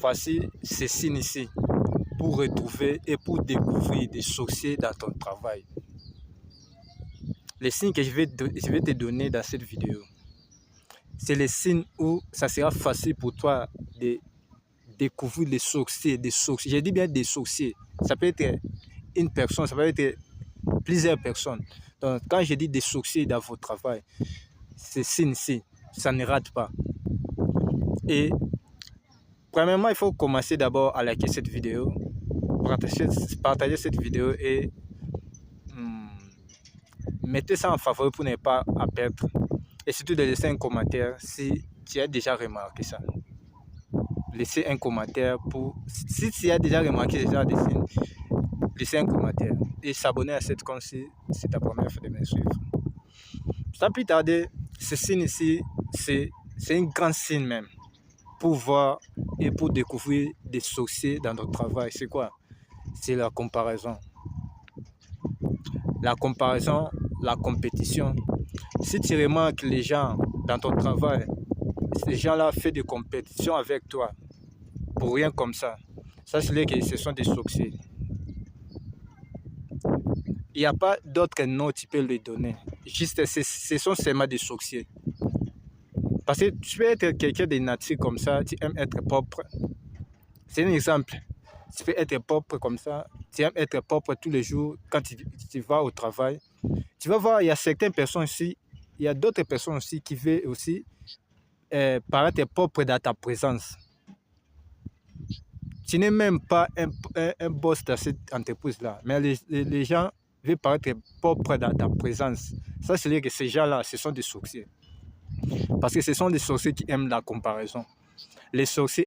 Voici ces signes ici pour retrouver et pour découvrir des succès dans ton travail. Les signes que je vais te donner dans cette vidéo, c'est les signes où ça sera facile pour toi de découvrir des succès, Je dis bien des succès. Ça peut être une personne, ça peut être plusieurs personnes. Donc, quand je dis des succès dans votre travail, ces signes-ci, ça ne rate pas. Et premièrement, il faut commencer d'abord à liker cette vidéo, partager cette vidéo et mettez ça en favori pour ne pas à perdre. Et surtout de laisser un commentaire si tu as déjà remarqué ça. Laissez un commentaire si tu as déjà remarqué déjà des signes, laissez un commentaire et s'abonner à cette compte si c'est ta première fois de me suivre. Sans plus tarder, ce signe ici, c'est un grand signe même pour voir et pour découvrir des succès dans notre travail. C'est quoi? C'est la comparaison. La comparaison, la compétition. Si tu remarques les gens dans ton travail, ces gens-là font des compétitions avec toi, pour rien comme ça. Ça, c'est que ce sont des succès. Il n'y a pas d'autre nom que tu peux lui donner. Juste, ce sont seulement des succès. Parce que tu peux être quelqu'un de nature comme ça, tu aimes être propre. C'est un exemple. Tu peux être propre comme ça, tu aimes être propre tous les jours quand tu vas au travail. Tu vas voir, il y a certaines personnes ici, il y a d'autres personnes aussi qui veulent aussi paraître propre dans ta présence. Tu n'es même pas un boss dans cette entreprise-là, mais les gens veulent paraître propres dans ta présence. Ça, c'est que ces gens-là, ce sont des sorciers. Parce que ce sont des sorciers qui aiment la comparaison. Les sorciers